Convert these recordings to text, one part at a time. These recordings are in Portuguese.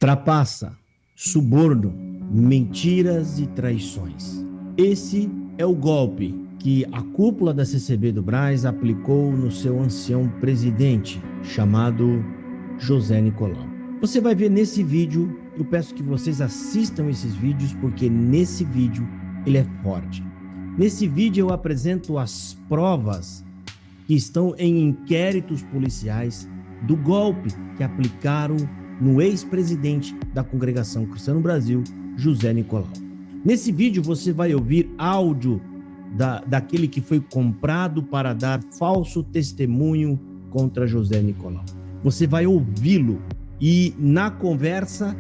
Trapaça, suborno, mentiras e traições. Esse é o golpe que a cúpula da CCB do Brás aplicou no seu ancião presidente, chamado José Nicolau. Você vai ver nesse vídeo, eu peço que vocês assistam esses vídeos, porque nesse vídeo ele é forte. Nesse vídeo eu apresento as provas que estão em inquéritos policiais do golpe que aplicaram no ex-presidente da Congregação Cristã no Brasil, José Nicolau. Nesse vídeo você vai ouvir áudio daquele que foi comprado para dar falso testemunho contra José Nicolau. Você vai ouvi-lo e na conversa,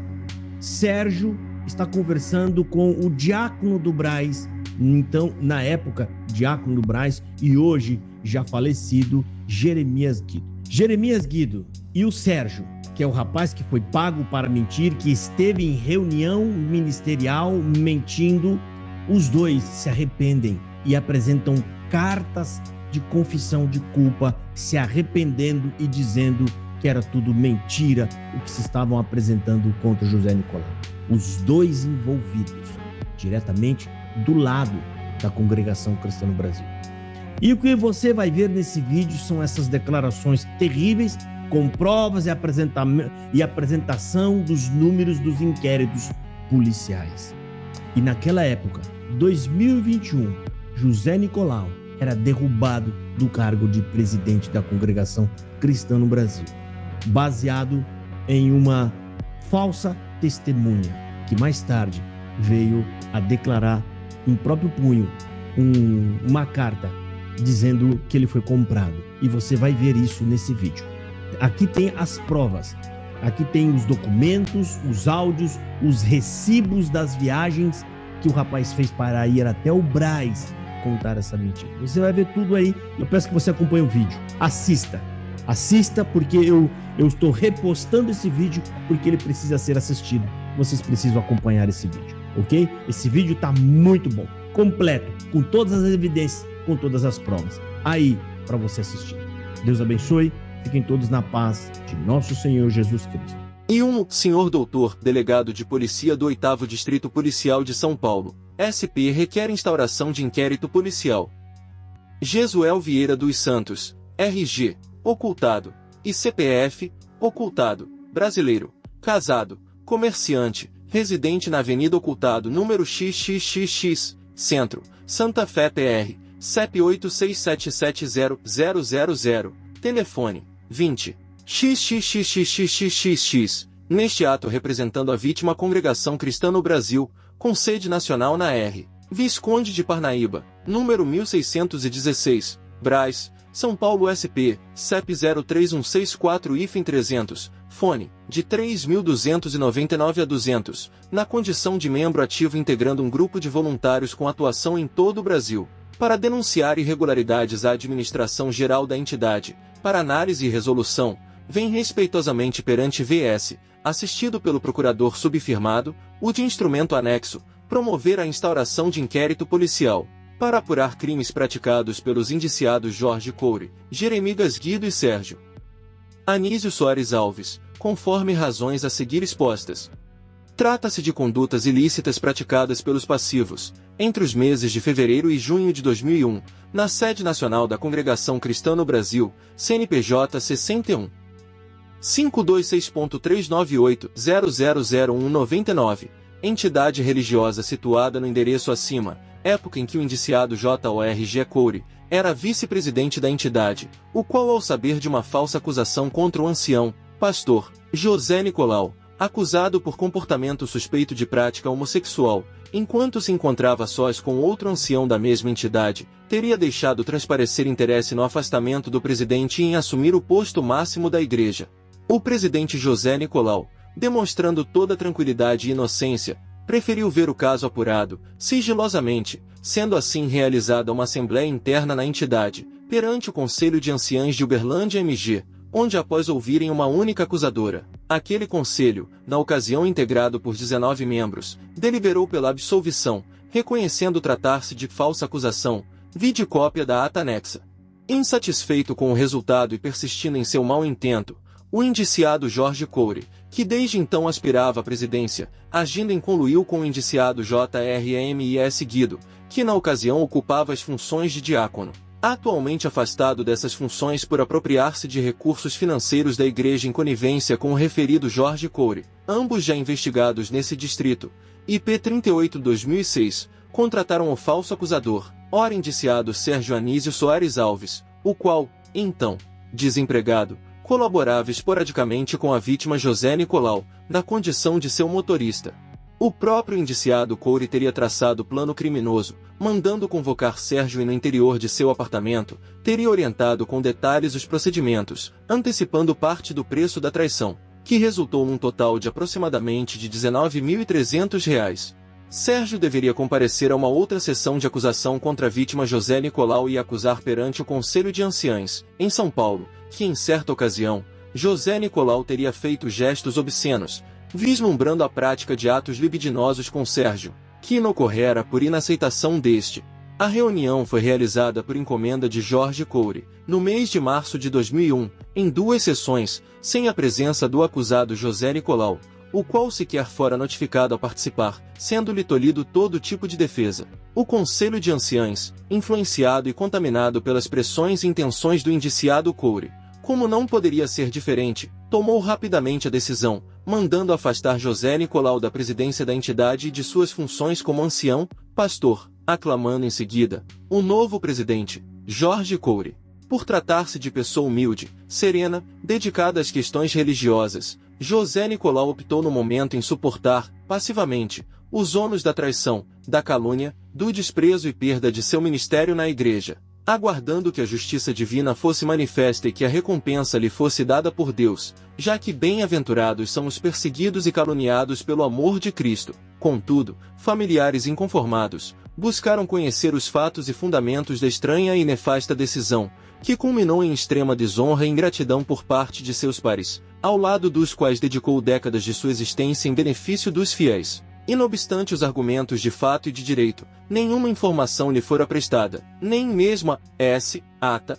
Sérgio está conversando com o diácono do Brás, então, na época, diácono do Brás, e hoje já falecido, Jeremias Guido. Jeremias Guido e o Sérgio, que é o rapaz que foi pago para mentir, que esteve em reunião ministerial mentindo, os dois se arrependem e apresentam cartas de confissão de culpa, se arrependendo e dizendo que era tudo mentira o que se estavam apresentando contra José Nicolau. Os dois envolvidos diretamente do lado da Congregação Cristã no Brasil. E o que você vai ver nesse vídeo são essas declarações terríveis, com provas e apresentação dos números dos inquéritos policiais. E naquela época, 2021, José Nicolau era derrubado do cargo de presidente da Congregação Cristã no Brasil, baseado em uma falsa testemunha, que mais tarde veio a declarar em próprio punho uma carta dizendo que ele foi comprado. E você vai ver isso nesse vídeo. Aqui tem as provas, aqui tem os documentos, os áudios, os recibos das viagens que o rapaz fez para ir até o Brás contar essa mentira. Você vai ver tudo aí. Eu peço que você acompanhe o vídeo. Assista porque eu estou repostando esse vídeo porque ele precisa ser assistido. Vocês precisam acompanhar esse vídeo, ok? Esse vídeo está muito bom, completo, com todas as evidências, com todas as provas. Aí, para você assistir. Deus abençoe. Fiquem todos na paz de nosso Senhor Jesus Cristo. E senhor doutor, delegado de polícia do 8º Distrito Policial de São Paulo, SP, requer instauração de inquérito policial. Jesuel Vieira dos Santos, RG, ocultado, e CPF, ocultado, brasileiro, casado, comerciante, residente na Avenida Ocultado, número XXXX, Centro, Santa Fé PR, CEP 867700000, telefone, 20, XXXXXXX, neste ato representando a vítima Congregação Cristã no Brasil, com sede nacional na R. Visconde de Parnaíba, número 1616, Brás, São Paulo SP, CEP 031664-300, fone, de 3.299 a 200, na condição de membro ativo integrando um grupo de voluntários com atuação em todo o Brasil, para denunciar irregularidades à administração geral da entidade, para análise e resolução, vem respeitosamente perante VS, assistido pelo procurador subfirmado, o de instrumento anexo, promover a instauração de inquérito policial, para apurar crimes praticados pelos indiciados Jorge Coure, Jeremias Guido e Sérgio Anísio Soares Alves, conforme razões a seguir expostas. Trata-se de condutas ilícitas praticadas pelos passivos, entre os meses de fevereiro e junho de 2001, na sede nacional da Congregação Cristã no Brasil, CNPJ 61. 526.398.0000199, entidade religiosa situada no endereço acima, época em que o indiciado Jorge Coure era vice-presidente da entidade, o qual, ao saber de uma falsa acusação contra o ancião, pastor, José Nicolau, acusado por comportamento suspeito de prática homossexual, enquanto se encontrava a sós com outro ancião da mesma entidade, teria deixado transparecer interesse no afastamento do presidente e em assumir o posto máximo da igreja. O presidente José Nicolau, demonstrando toda tranquilidade e inocência, preferiu ver o caso apurado, sigilosamente, sendo assim realizada uma assembleia interna na entidade, perante o Conselho de Anciães de Uberlândia MG, onde após ouvirem uma única acusadora, aquele conselho, na ocasião integrado por 19 membros, deliberou pela absolvição, reconhecendo tratar-se de falsa acusação, vide cópia da ata anexa. Insatisfeito com o resultado e persistindo em seu mau intento, o indiciado Jorge Coure, que desde então aspirava à presidência, agindo em conluio com o indiciado JRMIS Guido, que na ocasião ocupava as funções de diácono. Atualmente afastado dessas funções por apropriar-se de recursos financeiros da igreja em conivência com o referido Jorge Coure, ambos já investigados nesse distrito, IP 38/2006, contrataram o falso acusador, ora indiciado Sérgio Anísio Soares Alves, o qual, então, desempregado, colaborava esporadicamente com a vítima José Nicolau, na condição de seu motorista. O próprio indiciado Coure teria traçado plano criminoso, mandando convocar Sérgio e no interior de seu apartamento, teria orientado com detalhes os procedimentos, antecipando parte do preço da traição, que resultou num total de aproximadamente de R$ 19.300. Sérgio deveria comparecer a uma outra sessão de acusação contra a vítima José Nicolau e acusar perante o Conselho de Anciães, em São Paulo, que em certa ocasião, José Nicolau teria feito gestos obscenos, vislumbrando a prática de atos libidinosos com Sérgio, que inocorrera por inaceitação deste. A reunião foi realizada por encomenda de Jorge Coure, no mês de março de 2001, em 2 sessões, sem a presença do acusado José Nicolau, o qual sequer fora notificado a participar, sendo-lhe tolhido todo tipo de defesa. O Conselho de Anciães, influenciado e contaminado pelas pressões e intenções do indiciado Coure, como não poderia ser diferente, tomou rapidamente a decisão, mandando afastar José Nicolau da presidência da entidade e de suas funções como ancião, pastor, aclamando em seguida o novo presidente, Jorge Coure. Por tratar-se de pessoa humilde, serena, dedicada às questões religiosas, José Nicolau optou no momento em suportar, passivamente, os ônus da traição, da calúnia, do desprezo e perda de seu ministério na igreja, aguardando que a justiça divina fosse manifesta e que a recompensa lhe fosse dada por Deus, já que bem-aventurados são os perseguidos e caluniados pelo amor de Cristo. Contudo, familiares inconformados, buscaram conhecer os fatos e fundamentos da estranha e nefasta decisão, que culminou em extrema desonra e ingratidão por parte de seus pares, ao lado dos quais dedicou décadas de sua existência em benefício dos fiéis. E não obstante os argumentos de fato e de direito, nenhuma informação lhe fora prestada, nem mesmo a ata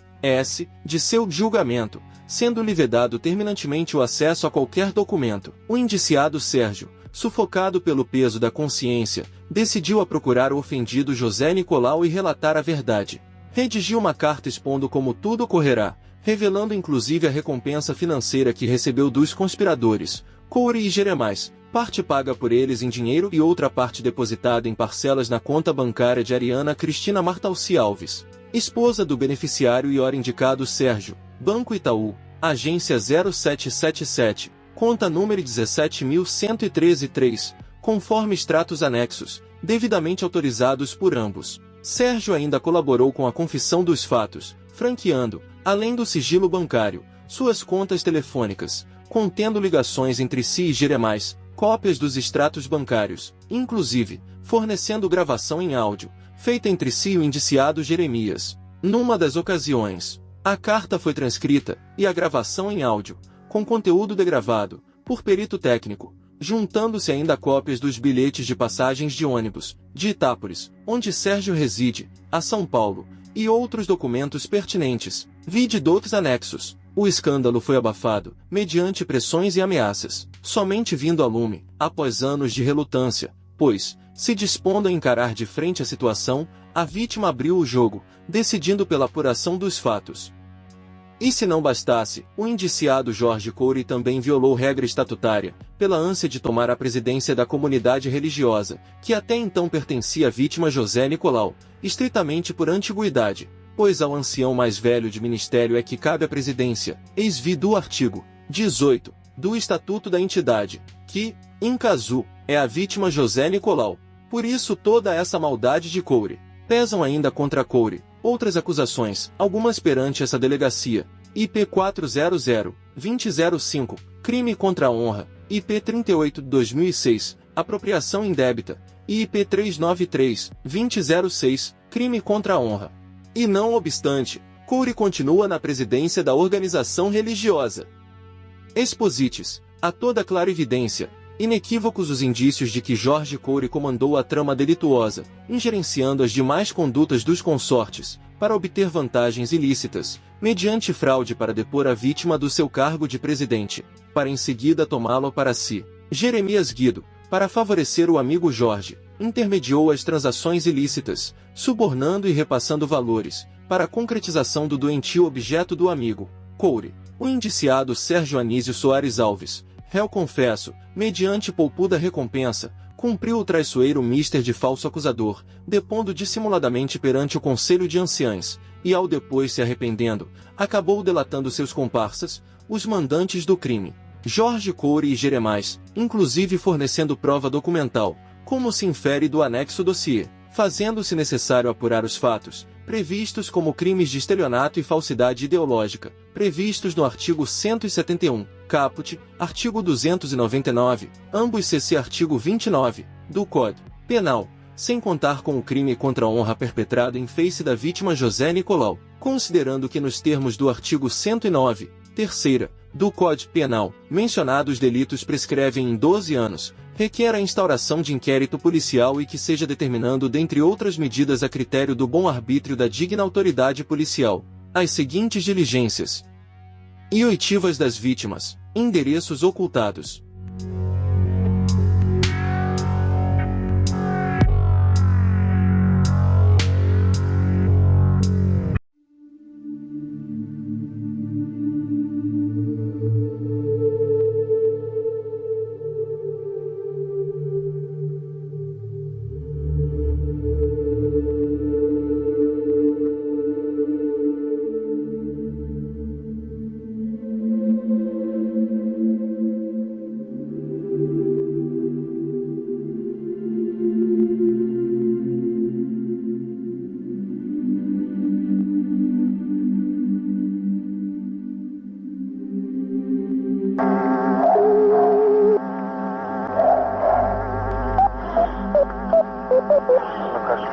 de seu julgamento, sendo-lhe vedado terminantemente o acesso a qualquer documento. O indiciado Sérgio, sufocado pelo peso da consciência, decidiu a procurar o ofendido José Nicolau e relatar a verdade. Redigiu uma carta expondo como tudo ocorrerá, revelando inclusive a recompensa financeira que recebeu dos conspiradores, Coure e Jeremias, parte paga por eles em dinheiro e outra parte depositada em parcelas na conta bancária de Ariana Cristina Martalci Alves, esposa do beneficiário e ora indicado Sérgio, Banco Itaú, agência 0777, conta número 17.113.3, conforme extratos anexos, devidamente autorizados por ambos. Sérgio ainda colaborou com a confissão dos fatos, franqueando, além do sigilo bancário, suas contas telefônicas, contendo ligações entre si e Jeremias, cópias dos extratos bancários, inclusive, fornecendo gravação em áudio, feita entre si e o indiciado Jeremias. Numa das ocasiões, a carta foi transcrita, e a gravação em áudio, com conteúdo degravado, por perito técnico, juntando-se ainda cópias dos bilhetes de passagens de ônibus, de Itápolis, onde Sérgio reside, a São Paulo, e outros documentos pertinentes, vide outros anexos. O escândalo foi abafado, mediante pressões e ameaças, somente vindo a lume, após anos de relutância, pois, se dispondo a encarar de frente a situação, a vítima abriu o jogo, decidindo pela apuração dos fatos. E se não bastasse, o indiciado Jorge Coure também violou regra estatutária, pela ânsia de tomar a presidência da comunidade religiosa, que até então pertencia à vítima José Nicolau, estritamente por antiguidade, pois ao ancião mais velho de ministério é que cabe a presidência, ex-vi do artigo 18 do Estatuto da entidade, que, em casu, é a vítima José Nicolau. Por isso toda essa maldade de Coure. Pesam ainda contra Coure outras acusações, algumas perante essa delegacia, IP 400-2005, crime contra a honra, IP 38/2006, apropriação indébita, e IP 393-2006, crime contra a honra. E não obstante, Coure continua na presidência da organização religiosa. Exposites, a toda clara evidência, inequívocos os indícios de que Jorge Coure comandou a trama delituosa, ingerenciando as demais condutas dos consortes, para obter vantagens ilícitas, mediante fraude para depor a vítima do seu cargo de presidente. para em seguida tomá-lo para si. Jeremias Guido, para favorecer o amigo Jorge, intermediou as transações ilícitas, subornando e repassando valores, para a concretização do doentio objeto do amigo, Coure. O indiciado Sérgio Anísio Soares Alves, réu confesso, mediante poupuda recompensa, cumpriu o traiçoeiro mister de falso acusador, depondo dissimuladamente perante o Conselho de Anciães, e ao depois se arrependendo, acabou delatando seus comparsas, os mandantes do crime, Jorge Coure e Jeremais, inclusive fornecendo prova documental, como se infere do anexo dossiê, fazendo-se necessário apurar os fatos, previstos como crimes de estelionato e falsidade ideológica, previstos no artigo 171, caput, artigo 299, ambos cc artigo 29, do Código Penal, sem contar com o crime contra a honra perpetrado em face da vítima José Nicolau, considerando que nos termos do artigo 109, terceira, do Código Penal, mencionados delitos prescrevem em 12 anos, requer a instauração de inquérito policial e que seja determinando dentre outras medidas a critério do bom arbítrio da digna autoridade policial, as seguintes diligências e oitivas das vítimas, endereços ocultados.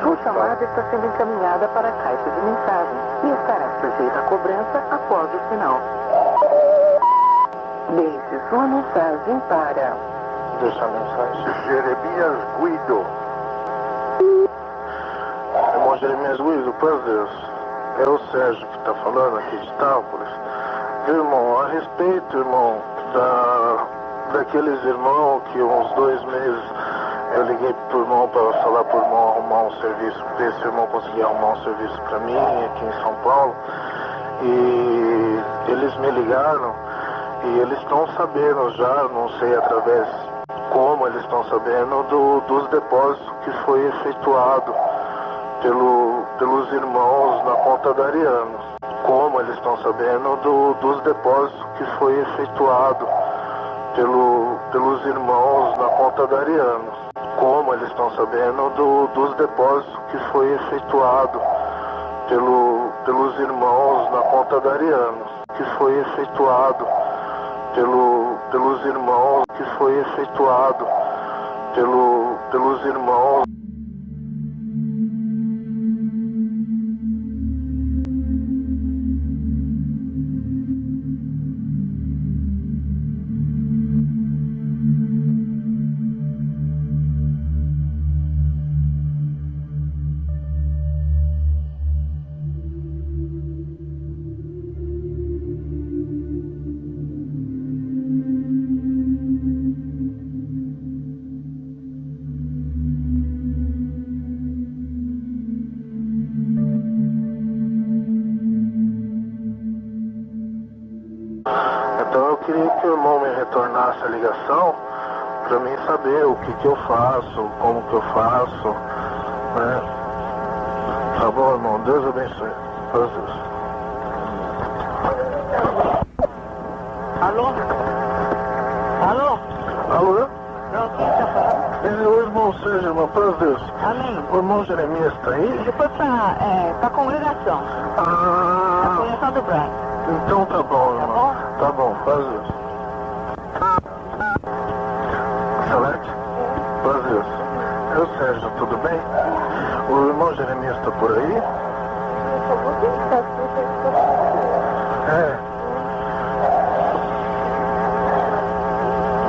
Sua chamada está sendo encaminhada para a caixa de mensagens e estará sujeita a cobrança após o sinal. Deixe sua mensagem para... Deixa a mensagem. Jeremias Guido. Irmão Jeremias Guido, prazer. É o Sérgio que está falando aqui de Tápolis. Irmão, a respeito, irmão, daqueles irmãos que uns 2 meses eu liguei pro irmão para falar pro irmão arrumar um serviço, ver se o irmão conseguia arrumar um serviço para mim aqui em São Paulo. E eles me ligaram e eles estão sabendo já, não sei através como eles estão sabendo, dos depósitos que foi efetuado pelos irmãos na conta da Ariano. Como eles estão sabendo dos depósitos que foi efetuado pelos irmãos na conta da Ariano. Como eles estão sabendo dos depósitos que foi efetuado pelos irmãos na conta da Ariano, que foi efetuado pelos irmãos, que foi efetuado pelos irmãos. Então eu queria que o irmão me retornasse a ligação para mim saber o que eu faço, como que eu faço, né? Tá bom, irmão? Deus abençoe. Prazer. Alô? Alô? Alô? Não, quem está falando? O irmão Sérgio, irmão, prazer. Amém. O irmão Jeremias está aí? Depois para a congregação. A Ah, congregação do Brás. então tá bom, irmão. bom? Tá bom, prazer. Excelente. Prazer. É o Sérgio, tudo bem? O irmão Jeremias está por aí? É.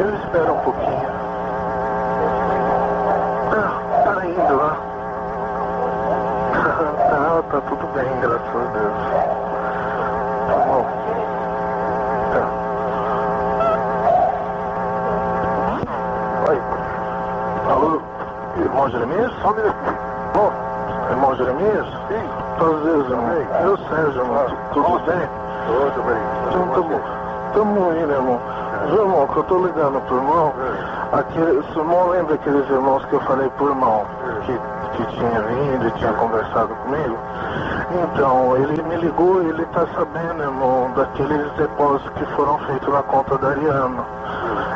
Eu espero um pouquinho. Tá indo lá. Tá tudo bem, graças a Deus. Tá bom. Tá. Oi. Alô? Irmão Jeremias? Só um minutinho. Bom, irmão Jeremias? Sim. Prazer, irmão. Eu, Sérgio, irmão. Tudo bem? Tudo bem. Então, tá bom. Tamo indo, irmão. Viu, irmão, que eu tô ligando pro irmão. Esse irmão lembra aqueles irmãos que eu falei pro irmão? Que tinha vindo e tinha conversado comigo? Então, ele me ligou e ele tá sabendo, irmão, daqueles depósitos que foram feitos na conta da Ariana.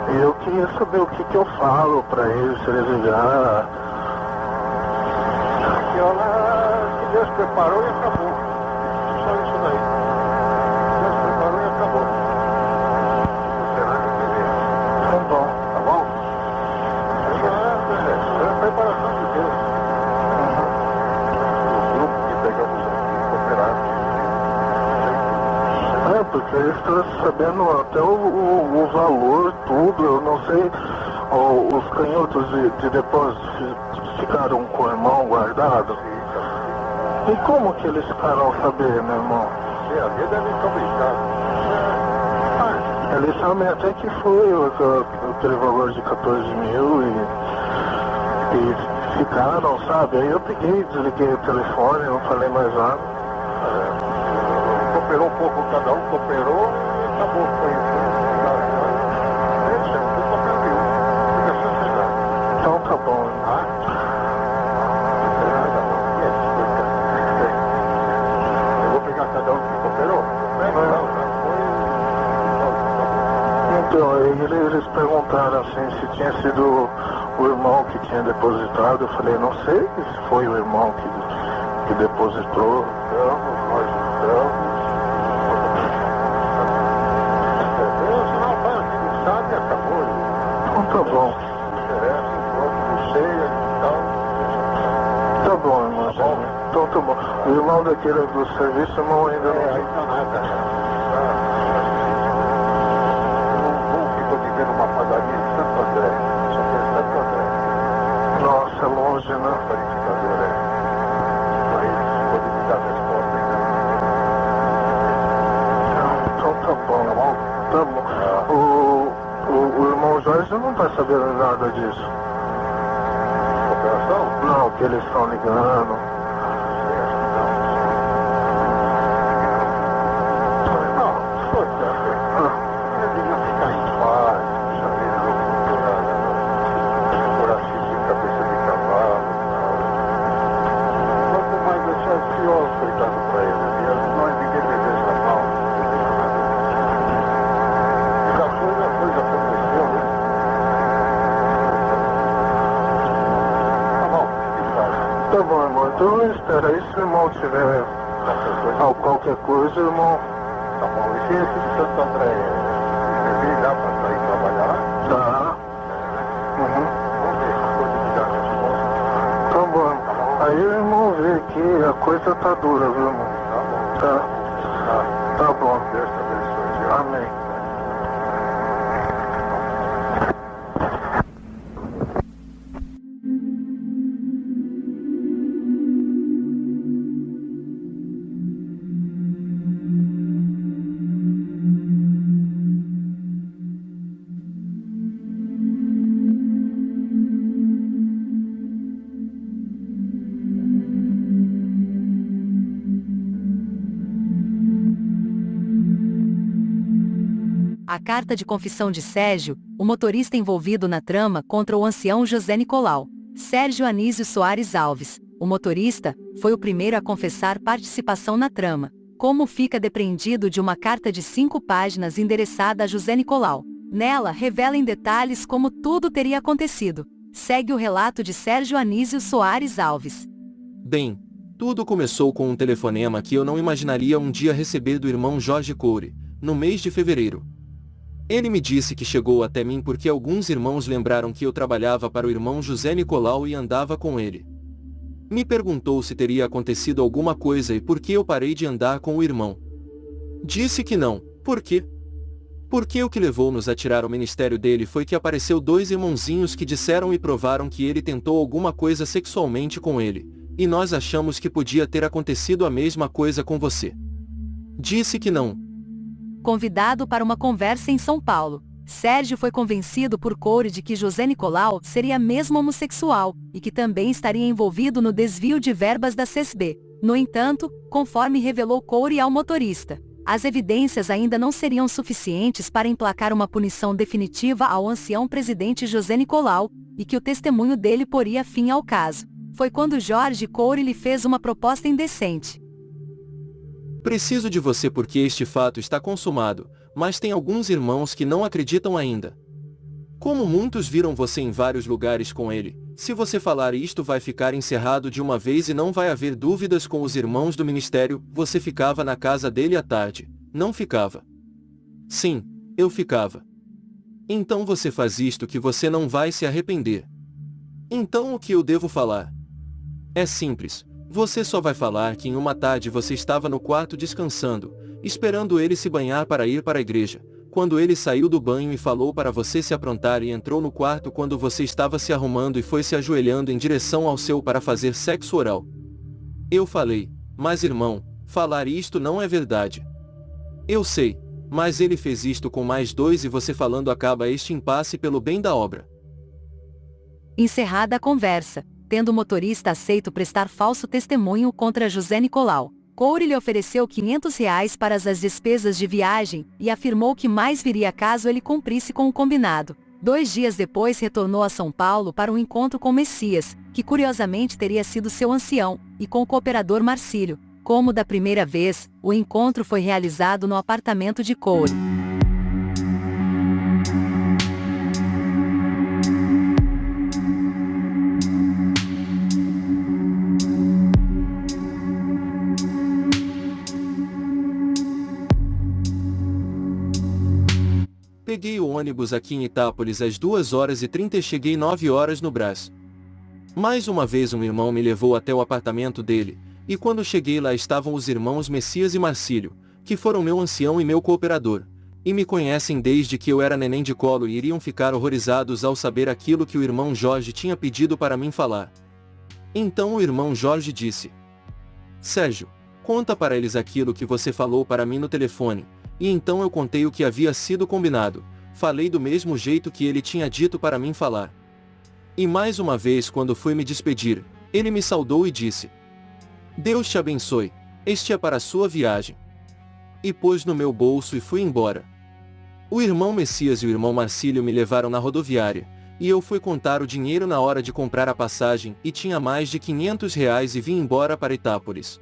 E eu queria saber o que eu falo pra ele, se ele ligar. Que Deus preparou e acabou. Só isso daí. Deus preparou e acabou. Será que beleza? Tá bom. Tá bom? É a preparação de Deus. O grupo que pegamos aqui, cooperado. Porque eles estão sabendo até o valor, tudo. Eu não sei, os canhotos de depósito ficaram com o irmão guardado. E como que eles ficaram sabendo, meu irmão? Eles devem estar brincados. Eles sabem até que foi aquele valor de 14 mil e ficaram, sabe? Aí eu peguei, desliguei o telefone, não falei mais nada. Cooperou um pouco cada um, cooperou e acabou. Foi então tá bom. Eu vou pegar cada um que cooperou? Então, eles perguntaram assim se tinha sido o irmão que tinha depositado. Eu falei, não sei se foi o irmão que depositou. Nós estamos. Sabe, acabou. Então tá bom. Tá bom, irmão. Tá bom. Então tá bom. O irmão daquele do serviço, irmão, ainda não. Ainda nada. Um ficou vivendo uma padaria em Santo André. Só que é Santo André. Nossa, longe, né? Panificador, Mas pode me dar a resposta ainda. Então tá bom. Tá bom? Tá bom. O irmão Jorge não tá sabendo nada disso. Operação? Não, que eles estão ligando. Não, poxa, eu devia ficar em paz, saber coração de cabeça de cavalo. Quanto mais deixar os piores, coitado pra ele. Nós ninguém merece essa mal. Já aconteceu, né? Tá bom, irmão. Então espera aí, se o irmão tiver qualquer coisa, irmão. Tá bom. E se esse Santo André vir dá pra sair trabalhar? Dá. Vamos ver se pode me dar a resposta. Tá bom. Aí o irmão vê que a coisa tá dura, viu, irmão? Tá bom. Tá bom. Deus te abençoe. Amém. A carta de confissão de Sérgio, o motorista envolvido na trama contra o ancião José Nicolau. Sérgio Anísio Soares Alves, o motorista, foi o primeiro a confessar participação na trama, como fica depreendido de uma carta de 5 páginas endereçada a José Nicolau. Nela revela em detalhes como tudo teria acontecido. Segue o relato de Sérgio Anísio Soares Alves. Bem, tudo começou com um telefonema que eu não imaginaria um dia receber do irmão Jorge Coure, no mês de fevereiro. Ele me disse que chegou até mim porque alguns irmãos lembraram que eu trabalhava para o irmão José Nicolau e andava com ele. Me perguntou se teria acontecido alguma coisa e por que eu parei de andar com o irmão. Disse que não. Por quê? Porque o que levou-nos a tirar o ministério dele foi que apareceu 2 irmãozinhos que disseram e provaram que ele tentou alguma coisa sexualmente com ele, e nós achamos que podia ter acontecido a mesma coisa com você. Disse que não. Convidado para uma conversa em São Paulo, Sérgio foi convencido por Coure de que José Nicolau seria mesmo homossexual e que também estaria envolvido no desvio de verbas da CESB. No entanto, conforme revelou Coure ao motorista, as evidências ainda não seriam suficientes para emplacar uma punição definitiva ao ancião presidente José Nicolau, e que o testemunho dele poria fim ao caso. Foi quando Jorge Coure lhe fez uma proposta indecente. Preciso de você porque este fato está consumado, mas tem alguns irmãos que não acreditam ainda. Como muitos viram você em vários lugares com ele, se você falar isto vai ficar encerrado de uma vez e não vai haver dúvidas com os irmãos do ministério. Você ficava na casa dele à tarde, não ficava? Sim, eu ficava. Então você faz isto que você não vai se arrepender. Então o que eu devo falar? É simples, você só vai falar que em uma tarde você estava no quarto descansando, esperando ele se banhar para ir para a igreja, quando ele saiu do banho e falou para você se aprontar e entrou no quarto quando você estava se arrumando e foi se ajoelhando em direção ao seu para fazer sexo oral. Eu falei, mas irmão, falar isto não é verdade. Eu sei, mas ele fez isto com mais dois e você falando acaba este impasse pelo bem da obra. Encerrada a conversa, tendo o motorista aceito prestar falso testemunho contra José Nicolau, Coure lhe ofereceu R$ 500 para as despesas de viagem e afirmou que mais viria caso ele cumprisse com o combinado. 2 dias depois retornou a São Paulo para um encontro com Messias, que curiosamente teria sido seu ancião, e com o cooperador Marcílio. Como da primeira vez, o encontro foi realizado no apartamento de Coure. Peguei o ônibus aqui em Itápolis às 2h30 e cheguei 9h no Brás. Mais uma vez um irmão me levou até o apartamento dele, e quando cheguei lá estavam os irmãos Messias e Marcílio, que foram meu ancião e meu cooperador, e me conhecem desde que eu era neném de colo e iriam ficar horrorizados ao saber aquilo que o irmão Jorge tinha pedido para mim falar. Então o irmão Jorge disse: Sérgio, conta para eles aquilo que você falou para mim no telefone. E então eu contei o que havia sido combinado, falei do mesmo jeito que ele tinha dito para mim falar. E mais uma vez quando fui me despedir, ele me saudou e disse: Deus te abençoe, este é para a sua viagem. E pôs no meu bolso e fui embora. O irmão Messias e o irmão Marcílio me levaram na rodoviária, e eu fui contar o dinheiro na hora de comprar a passagem e tinha mais de R$ 500 e vim embora para Itápolis.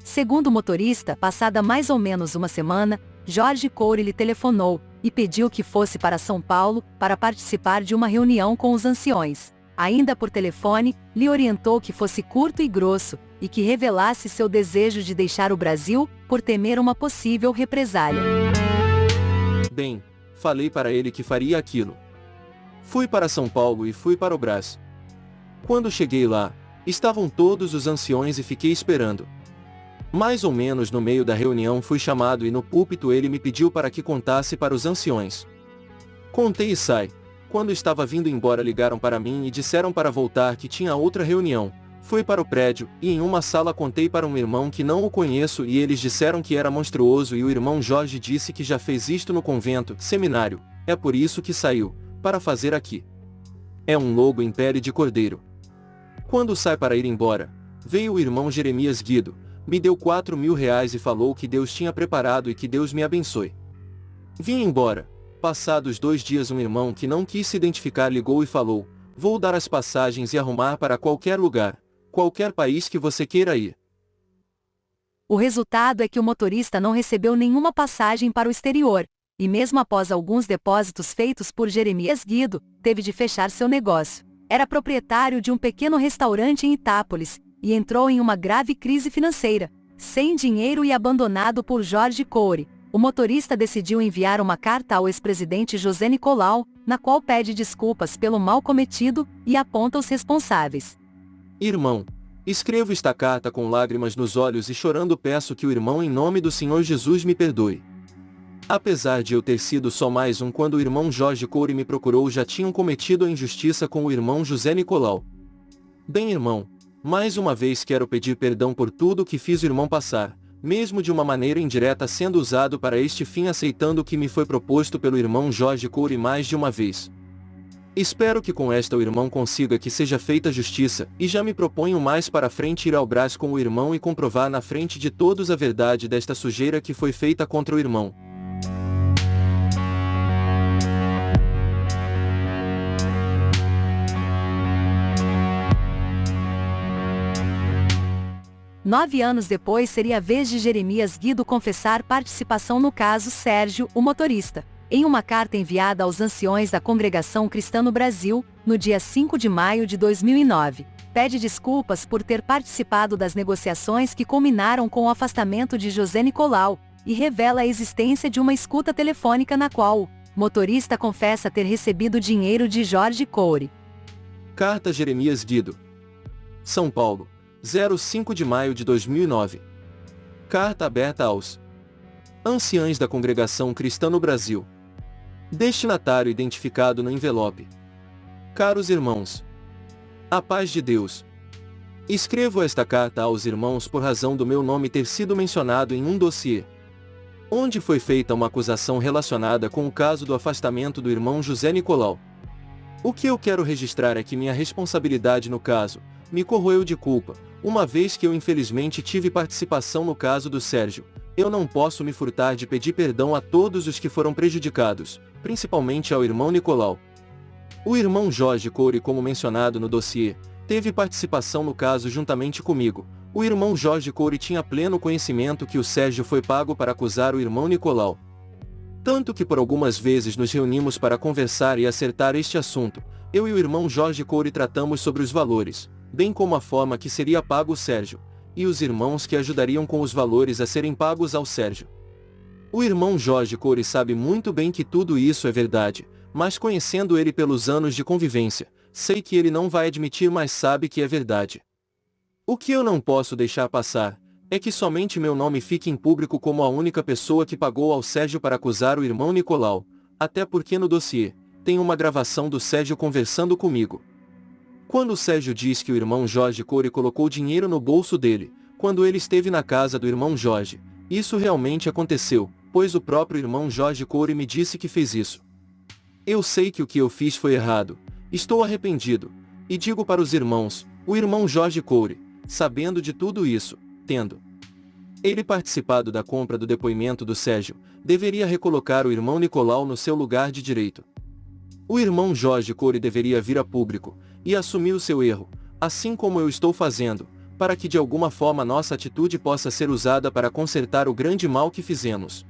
Segundo o motorista, passada mais ou menos uma semana, Jorge Coure lhe telefonou e pediu que fosse para São Paulo para participar de uma reunião com os anciões. Ainda por telefone, lhe orientou que fosse curto e grosso e que revelasse seu desejo de deixar o Brasil por temer uma possível represália. Bem, falei para ele que faria aquilo. Fui para São Paulo e fui para o Brás. Quando cheguei lá, estavam todos os anciões e fiquei esperando. Mais ou menos no meio da reunião fui chamado e no púlpito ele me pediu para que contasse para os anciões. Contei e sai. Quando estava vindo embora ligaram para mim e disseram para voltar que tinha outra reunião. Fui para o prédio, e em uma sala contei para um irmão que não o conheço e eles disseram que era monstruoso e o irmão Jorge disse que já fez isto no convento, seminário, é por isso que saiu, para fazer aqui. É um lobo em pele de cordeiro. Quando sai para ir embora, veio o irmão Jeremias Guido, me deu R$ 4.000 e falou que Deus tinha preparado e que Deus me abençoe. Vim embora. Passados 2 dias um irmão que não quis se identificar ligou e falou: vou dar as passagens e arrumar para qualquer lugar, qualquer país que você queira ir. O resultado é que o motorista não recebeu nenhuma passagem para o exterior, e mesmo após alguns depósitos feitos por Jeremias Guido, teve de fechar seu negócio. Era proprietário de um pequeno restaurante em Itápolis, e entrou em uma grave crise financeira. Sem dinheiro e abandonado por Jorge Coure, o motorista decidiu enviar uma carta ao ex-presidente José Nicolau, na qual pede desculpas pelo mal cometido e aponta os responsáveis. Irmão, escrevo esta carta com lágrimas nos olhos e chorando peço que o irmão em nome do Senhor Jesus me perdoe. Apesar de eu ter sido só mais um quando o irmão Jorge Coure me procurou já tinham cometido a injustiça com o irmão José Nicolau. Bem irmão, mais uma vez quero pedir perdão por tudo que fiz o irmão passar, mesmo de uma maneira indireta sendo usado para este fim, aceitando o que me foi proposto pelo irmão Jorge Couri mais de uma vez. Espero que com esta o irmão consiga que seja feita justiça, e já me proponho mais para frente ir ao Brás com o irmão e comprovar na frente de todos a verdade desta sujeira que foi feita contra o irmão. Nove anos depois seria a vez de Jeremias Guido confessar participação no caso Sérgio, o motorista. Em uma carta enviada aos anciões da Congregação Cristã no Brasil, no dia 5 de maio de 2009, pede desculpas por ter participado das negociações que culminaram com o afastamento de José Nicolau, e revela a existência de uma escuta telefônica na qual o motorista confessa ter recebido dinheiro de Jorge Couri. Carta Jeremias Guido. São Paulo, 05 de maio de 2009. Carta aberta aos anciães da Congregação Cristã no Brasil. Destinatário identificado no envelope. Caros irmãos, a paz de Deus. Escrevo esta carta aos irmãos por razão do meu nome ter sido mencionado em um dossiê, onde foi feita uma acusação relacionada com o caso do afastamento do irmão José Nicolau. O que eu quero registrar é que minha responsabilidade no caso me corroeu de culpa, uma vez que eu infelizmente tive participação no caso do Sérgio. Eu não posso me furtar de pedir perdão a todos os que foram prejudicados, principalmente ao irmão Nicolau. O irmão Jorge Couri, como mencionado no dossiê, teve participação no caso juntamente comigo. O irmão Jorge Couri tinha pleno conhecimento que o Sérgio foi pago para acusar o irmão Nicolau. Tanto que por algumas vezes nos reunimos para conversar e acertar este assunto. Eu e o irmão Jorge Couri tratamos sobre os valores, bem como a forma que seria pago o Sérgio, e os irmãos que ajudariam com os valores a serem pagos ao Sérgio. O irmão Jorge Couri sabe muito bem que tudo isso é verdade, mas conhecendo ele pelos anos de convivência, sei que ele não vai admitir, mas sabe que é verdade. O que eu não posso deixar passar é que somente meu nome fique em público como a única pessoa que pagou ao Sérgio para acusar o irmão Nicolau, até porque no dossiê tem uma gravação do Sérgio conversando comigo. Quando o Sérgio diz que o irmão Jorge Couri colocou dinheiro no bolso dele, quando ele esteve na casa do irmão Jorge, isso realmente aconteceu, pois o próprio irmão Jorge Couri me disse que fez isso. Eu sei que o que eu fiz foi errado, estou arrependido, e digo para os irmãos, o irmão Jorge Couri, sabendo de tudo isso, tendo ele participado da compra do depoimento do Sérgio, deveria recolocar o irmão Nicolau no seu lugar de direito. O irmão Jorge Couri deveria vir a público e assumir o seu erro, assim como eu estou fazendo, para que de alguma forma nossa atitude possa ser usada para consertar o grande mal que fizemos.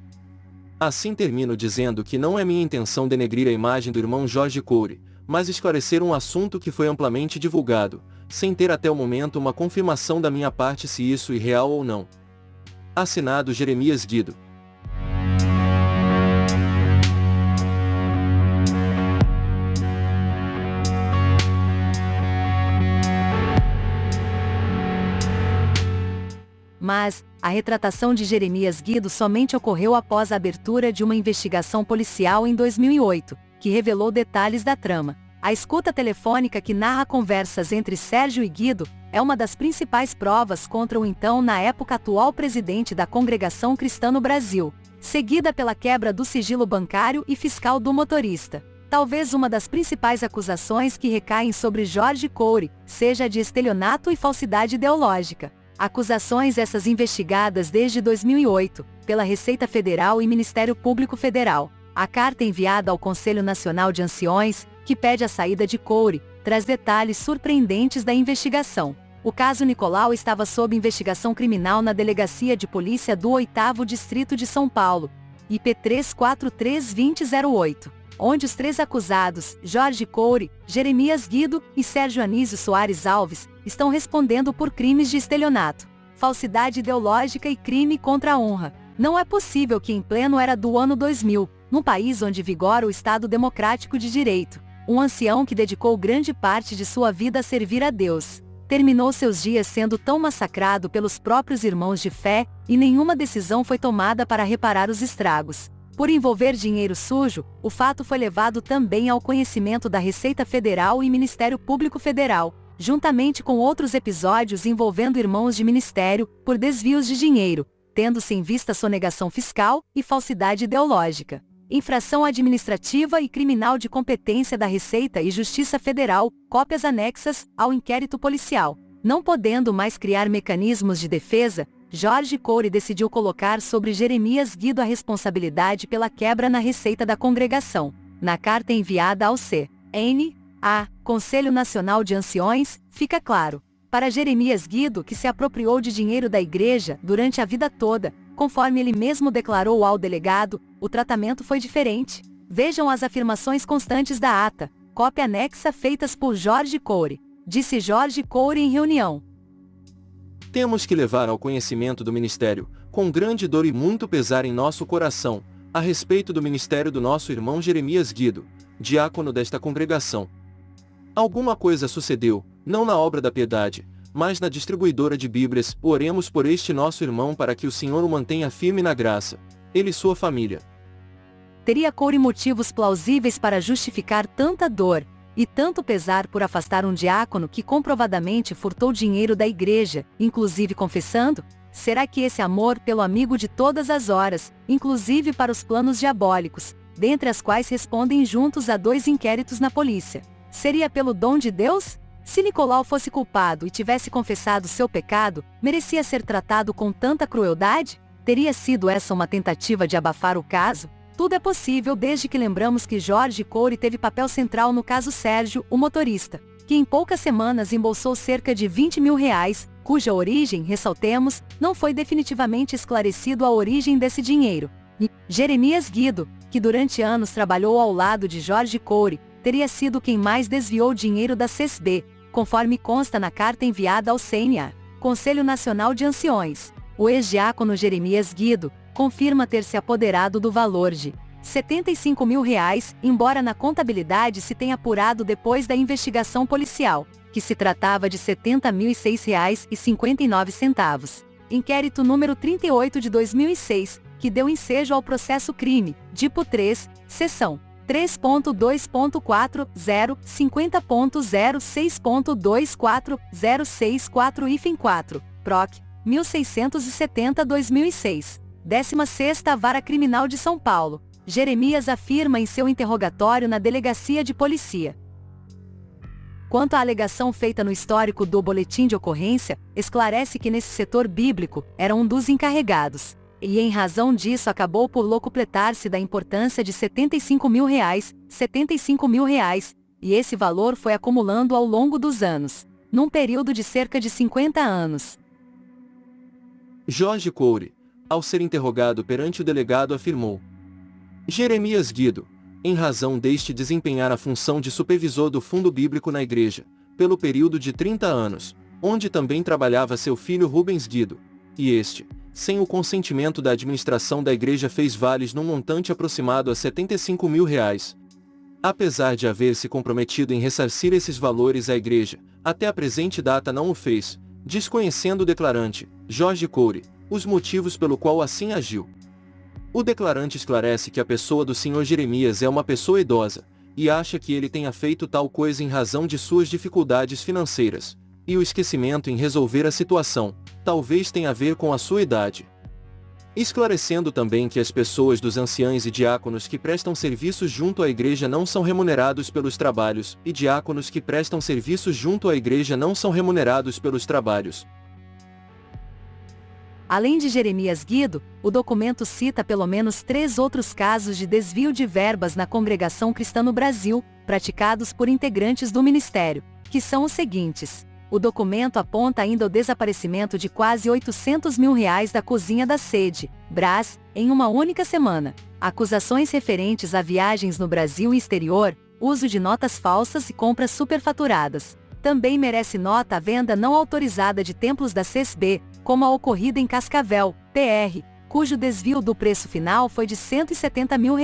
Assim termino dizendo que não é minha intenção denegrir a imagem do irmão Jorge Couri, mas esclarecer um assunto que foi amplamente divulgado, sem ter até o momento uma confirmação da minha parte se isso é real ou não. Assinado Jeremias Guido. Mas, a retratação de Jeremias Guido somente ocorreu após a abertura de uma investigação policial em 2008, que revelou detalhes da trama. A escuta telefônica que narra conversas entre Sérgio e Guido é uma das principais provas contra o então, na época, atual presidente da Congregação Cristã no Brasil, seguida pela quebra do sigilo bancário e fiscal do motorista. Talvez uma das principais acusações que recaem sobre Jorge Couri seja a de estelionato e falsidade ideológica. Acusações essas investigadas desde 2008, pela Receita Federal e Ministério Público Federal. A carta enviada ao Conselho Nacional de Anciões, que pede a saída de Couri, traz detalhes surpreendentes da investigação. O caso Nicolau estava sob investigação criminal na Delegacia de Polícia do 8º Distrito de São Paulo, IP 343-2008, onde os três acusados, Jorge Couri, Jeremias Guido e Sérgio Anísio Soares Alves, estão respondendo por crimes de estelionato, falsidade ideológica e crime contra a honra. Não é possível que em pleno era do ano 2000, num país onde vigora o Estado Democrático de Direito, um ancião que dedicou grande parte de sua vida a servir a Deus, terminou seus dias sendo tão massacrado pelos próprios irmãos de fé, e nenhuma decisão foi tomada para reparar os estragos. Por envolver dinheiro sujo, o fato foi levado também ao conhecimento da Receita Federal e Ministério Público Federal, juntamente com outros episódios envolvendo irmãos de ministério, por desvios de dinheiro. tendo-se em vista sonegação fiscal e falsidade ideológica. Infração administrativa e criminal de competência da Receita e Justiça Federal, cópias anexas ao inquérito policial. Não podendo mais criar mecanismos de defesa, Jorge Coure decidiu colocar sobre Jeremias Guido a responsabilidade pela quebra na receita da congregação. Na carta enviada ao C.N.A., Conselho Nacional de Anciões, fica claro, para Jeremias Guido, que se apropriou de dinheiro da igreja durante a vida toda, conforme ele mesmo declarou ao delegado, o tratamento foi diferente. Vejam as afirmações constantes da ata, cópia anexa feitas por Jorge Coure. Disse Jorge Coure em reunião. Temos que levar ao conhecimento do ministério, com grande dor e muito pesar em nosso coração, a respeito do ministério do nosso irmão Jeremias Guido, diácono desta congregação. Alguma coisa sucedeu, não na obra da piedade, mas na distribuidora de Bíblias. Oremos por este nosso irmão para que o Senhor o mantenha firme na graça, ele e sua família. Teria Coure motivos plausíveis para justificar tanta dor e tanto pesar por afastar um diácono que comprovadamente furtou dinheiro da igreja, inclusive confessando? Será que esse amor pelo amigo de todas as horas, inclusive para os planos diabólicos, dentre as quais respondem juntos a 2 inquéritos na polícia, seria pelo dom de Deus? Se Nicolau fosse culpado e tivesse confessado seu pecado, merecia ser tratado com tanta crueldade? Teria sido essa uma tentativa de abafar o caso? Tudo é possível desde que lembramos que Jorge Coure teve papel central no caso Sérgio, o motorista, que em poucas semanas embolsou cerca de R$20 mil, cuja origem, ressaltemos, não foi definitivamente esclarecido a origem desse dinheiro. E Jeremias Guido, que durante anos trabalhou ao lado de Jorge Coure, teria sido quem mais desviou dinheiro da CESB, conforme consta na carta enviada ao CNA, Conselho Nacional de Anciões. O ex-diácono Jeremias Guido confirma ter se apoderado do valor de R$75 mil, embora na contabilidade se tenha apurado depois da investigação policial, que se tratava de R$ 70.006,59. Inquérito número 38 de 2006, que deu ensejo ao processo crime, tipo 3, seção 3.2.40, 50.06.24.064 hífen 4, PROC, 1670-2006. 16ª Vara Criminal de São Paulo. Jeremias afirma em seu interrogatório na Delegacia de Polícia. Quanto à alegação feita no histórico do boletim de ocorrência, esclarece que nesse setor bíblico, era um dos encarregados. E em razão disso acabou por locupletar-se da importância de R$75 mil, R$75 mil, e esse valor foi acumulando ao longo dos anos, num período de cerca de 50 anos. Jorge Coure, ao ser interrogado perante o delegado, afirmou: Jeremias Guido, em razão deste desempenhar a função de supervisor do fundo bíblico na igreja, pelo período de 30 anos, onde também trabalhava seu filho Rubens Guido, e este, sem o consentimento da administração da igreja, fez vales num montante aproximado a R$75 mil. Apesar de haver se comprometido em ressarcir esses valores à igreja, até a presente data não o fez, desconhecendo o declarante, Jorge Coure, os motivos pelo qual assim agiu. O declarante esclarece que a pessoa do Sr. Jeremias é uma pessoa idosa, e acha que ele tenha feito tal coisa em razão de suas dificuldades financeiras, e o esquecimento em resolver a situação, talvez tenha a ver com a sua idade. Esclarecendo também que as pessoas dos anciães e diáconos que prestam serviços junto à igreja não são remunerados pelos trabalhos, e diáconos que prestam serviços junto à igreja não são remunerados pelos trabalhos. Além de Jeremias Guido, o documento cita pelo menos 3 outros casos de desvio de verbas na congregação cristã no Brasil, praticados por integrantes do ministério, que são os seguintes. O documento aponta ainda o desaparecimento de quase R$800 mil da cozinha da sede, Brás, em uma única semana. Acusações referentes a viagens no Brasil e exterior, uso de notas falsas e compras superfaturadas. Também merece nota a venda não autorizada de templos da CESB, como a ocorrida em Cascavel, PR, cujo desvio do preço final foi de R$170 mil.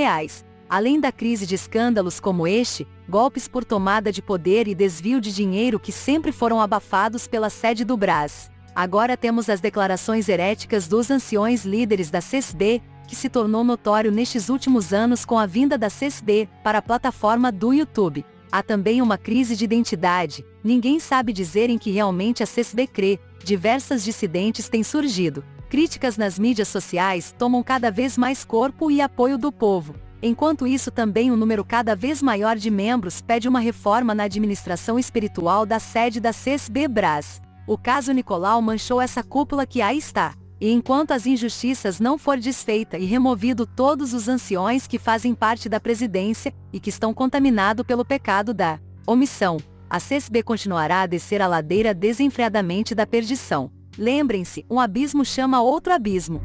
Além da crise de escândalos como este, golpes por tomada de poder e desvio de dinheiro que sempre foram abafados pela sede do Brás. Agora temos as declarações heréticas dos anciões líderes da CESB, que se tornou notório nestes últimos anos com a vinda da CESB para a plataforma do YouTube. Há também uma crise de identidade, ninguém sabe dizer em que realmente a CESB crê, diversas dissidentes têm surgido. Críticas nas mídias sociais tomam cada vez mais corpo e apoio do povo. Enquanto isso, também um número cada vez maior de membros pede uma reforma na administração espiritual da sede da CSB Brás. O caso Nicolau manchou essa cúpula que aí está. E enquanto as injustiças não for desfeita e removido todos os anciões que fazem parte da presidência e que estão contaminados pelo pecado da omissão, a CSB continuará a descer a ladeira desenfreadamente da perdição. Lembrem-se, um abismo chama outro abismo.